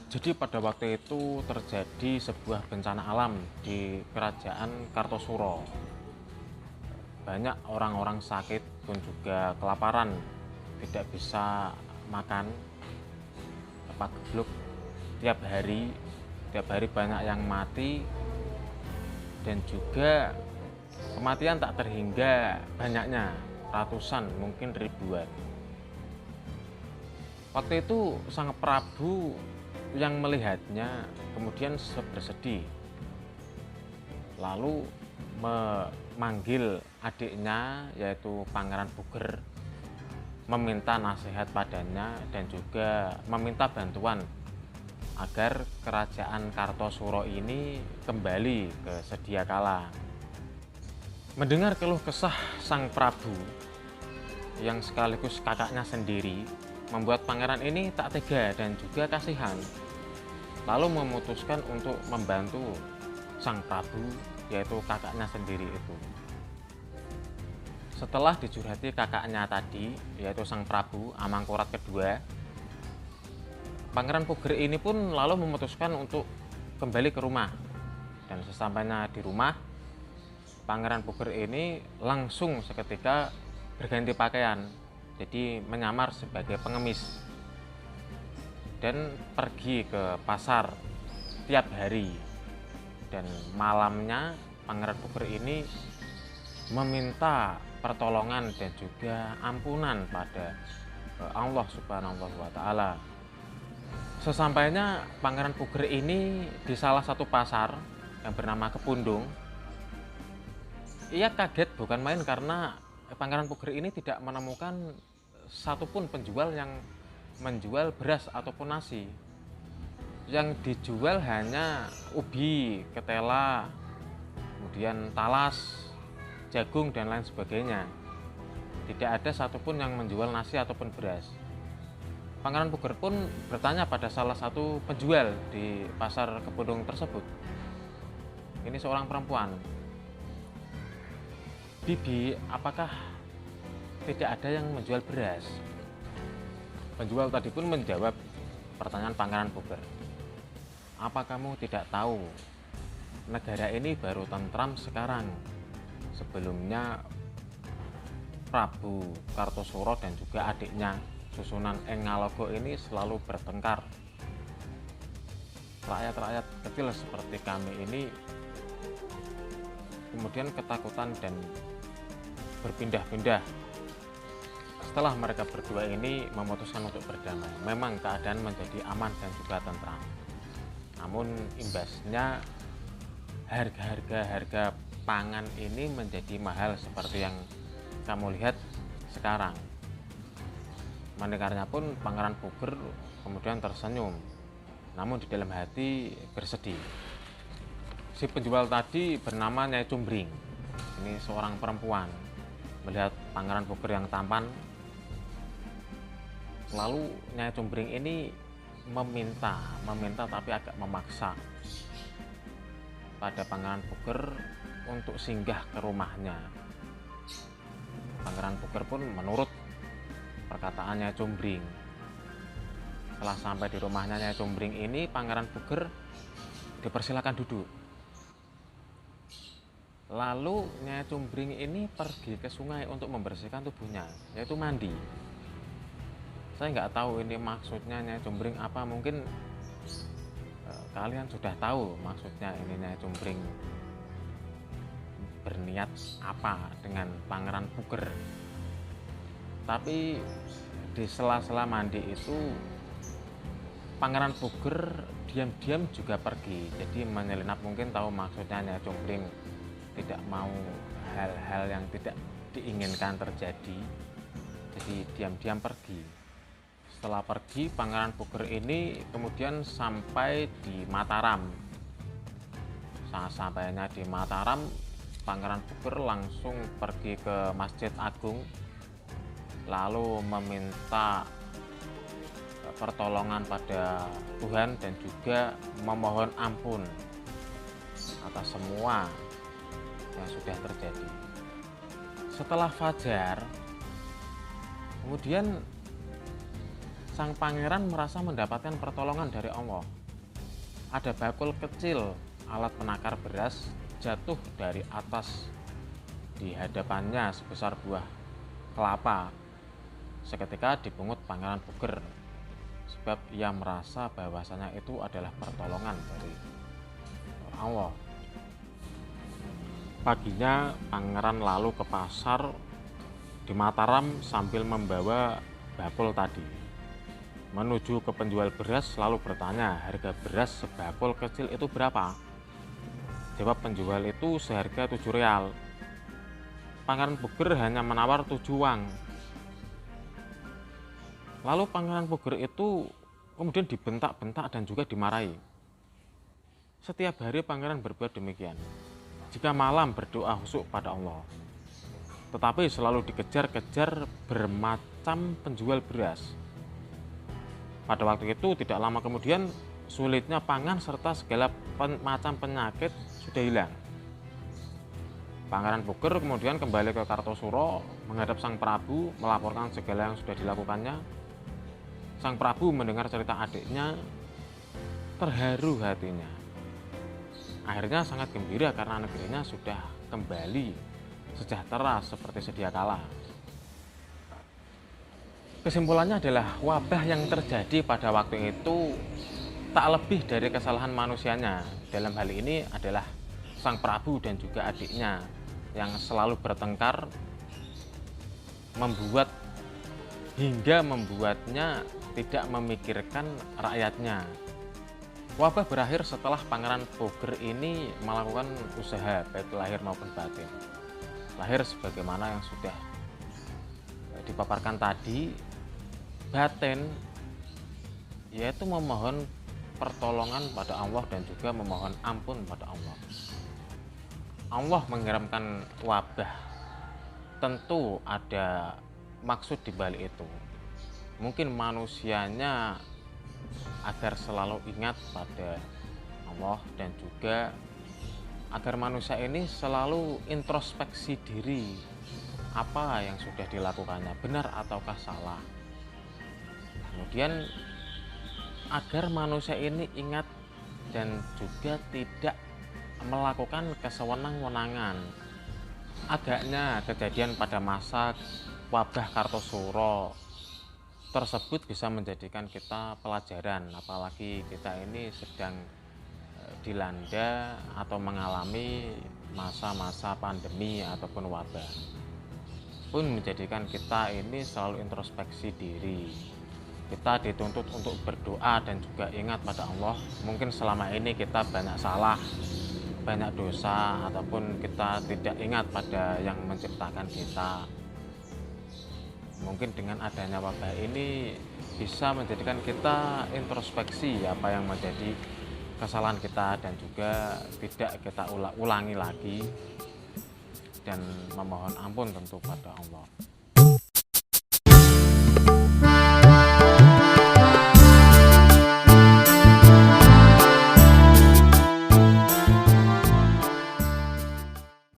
Jadi pada waktu itu terjadi sebuah bencana alam di kerajaan Kartosuro. Banyak orang-orang sakit pun juga kelaparan, tidak bisa makan, tempat geblok tiap hari banyak yang mati, dan juga kematian tak terhingga banyaknya, ratusan mungkin ribuan. Waktu itu sang Prabu yang melihatnya kemudian bersedih, lalu memanggil adiknya yaitu Pangeran Puger, meminta nasihat padanya dan juga meminta bantuan agar kerajaan Kartosuro ini kembali ke sedia kala. Mendengar keluh kesah sang Prabu yang sekaligus kakaknya sendiri, membuat pangeran ini tak tega dan juga kasihan, lalu memutuskan untuk membantu sang Prabu yaitu kakaknya sendiri itu. Setelah dicurhati kakaknya tadi yaitu sang Prabu Amangkurat kedua, Pangeran Puger ini pun lalu memutuskan untuk kembali ke rumah. Dan sesampainya di rumah, Pangeran Puger ini langsung seketika berganti pakaian, jadi menyamar sebagai pengemis dan pergi ke pasar tiap hari. Dan malamnya Pangeran Puger ini meminta pertolongan dan juga ampunan pada Allah Subhanahu wa Ta'ala. Sesampainya Pangeran Puger ini di salah satu pasar yang bernama Kepundung, ia kaget bukan main karena Pangeran Puger ini tidak menemukan satupun penjual yang menjual beras ataupun nasi. Yang dijual hanya ubi, ketela, kemudian talas, jagung, dan lain sebagainya. Tidak ada satupun yang menjual nasi ataupun beras. Pangeran Puger pun bertanya pada salah satu penjual di pasar Kepundung tersebut. Ini seorang perempuan. "Bibi, apakah tidak ada yang menjual beras?" Penjual tadi pun menjawab pertanyaan Pangeran Puger. "Apa kamu tidak tahu, negara ini baru tentram sekarang. Sebelumnya Prabu Kartosuro dan juga adiknya Susunan Enggalogo ini selalu bertengkar. Rakyat-rakyat kecil seperti kami ini kemudian ketakutan dan berpindah-pindah. Setelah mereka berdua ini memutuskan untuk berdamai, memang keadaan menjadi aman dan juga tentram. Namun imbasnya harga pangan ini menjadi mahal seperti yang kamu lihat sekarang." Mendengarnya pun Pangeran Puger kemudian tersenyum, namun di dalam hati bersedih. Si penjual tadi bernama Nyai Cumbring. Ini seorang perempuan. Melihat Pangeran Puger yang tampan, lalu Nyai Cumbring ini meminta tapi agak memaksa pada Pangeran Puger untuk singgah ke rumahnya. Pangeran Puger pun menurut perkataannya Cumbring. Setelah sampai di rumahnya Nyai Cumbring ini, Pangeran Puger dipersilakan duduk. Lalu Nyai Cumbring ini pergi ke sungai untuk membersihkan tubuhnya, yaitu mandi. Saya nggak tahu ini maksudnya Nyai Cumbring apa, mungkin kalian sudah tahu maksudnya ini Nyai Cumbring berniat apa dengan Pangeran Puger. Tapi di sela-sela mandi itu Pangeran Puger diam-diam juga pergi. Jadi menyelinap, mungkin tahu maksudnya Nyai Cumbring tidak mau hal-hal yang tidak diinginkan terjadi. Jadi diam-diam pergi. Setelah pergi, Pangeran Puger ini kemudian sampai di Mataram. Saat sampainya di Mataram, Pangeran Puger langsung pergi ke Masjid Agung, lalu meminta pertolongan pada Tuhan dan juga memohon ampun atas semua yang sudah terjadi. Setelah fajar, kemudian sang pangeran merasa mendapatkan pertolongan dari Allah. Ada bakul kecil, alat penakar beras, jatuh dari atas di hadapannya sebesar buah kelapa. Seketika dipungut Pangeran Puger, sebab ia merasa bahwasanya itu adalah pertolongan dari Allah. Paginya pangeran lalu ke pasar di Mataram sambil membawa bakul tadi. Menuju ke penjual beras lalu bertanya, harga beras sebakul kecil itu berapa? Jawab penjual, itu seharga 7 real. Pangeran Puger hanya menawar 7 uang. Lalu Pangeran Puger itu kemudian dibentak-bentak dan juga dimarahi. Setiap hari pangeran berbuat demikian. Jika malam berdoa khusyuk pada Allah, tetapi selalu dikejar-kejar bermacam penjual beras. Pada waktu itu tidak lama kemudian sulitnya pangan serta segala macam penyakit sudah hilang. Pangeran Puger kemudian kembali ke Kartosuro, menghadap Sang Prabu, melaporkan segala yang sudah dilakukannya. Sang Prabu mendengar cerita adiknya, terharu hatinya. Akhirnya sangat gembira karena negerinya sudah kembali sejahtera seperti sedia kala. Kesimpulannya adalah wabah yang terjadi pada waktu itu tak lebih dari kesalahan manusianya. Dalam hal ini adalah Sang Prabu dan juga adiknya yang selalu bertengkar, membuatnya tidak memikirkan rakyatnya. Wabah berakhir setelah Pangeran Puger ini melakukan usaha baik lahir maupun batin. Lahir sebagaimana yang sudah dipaparkan tadi, batin yaitu memohon pertolongan pada Allah dan juga memohon ampun pada Allah. Allah mengirimkan wabah, tentu ada maksud di balik itu. Mungkin manusianya agar selalu ingat pada Allah dan juga agar manusia ini selalu introspeksi diri, apa yang sudah dilakukannya, benar ataukah salah. Kemudian agar manusia ini ingat dan juga tidak melakukan kesewenang-wenangan. Agaknya kejadian pada masa wabah Kartosuro tersebut bisa menjadikan kita pelajaran, apalagi kita ini sedang dilanda atau mengalami masa-masa pandemi ataupun wabah, pun menjadikan kita ini selalu introspeksi diri. Kita dituntut untuk berdoa dan juga ingat pada Allah. Mungkin selama ini kita banyak salah, banyak dosa, ataupun kita tidak ingat pada yang menciptakan kita. Mungkin dengan adanya wabah ini bisa menjadikan kita introspeksi apa yang menjadi kesalahan kita dan juga tidak kita ulangi lagi dan memohon ampun tentu pada Allah.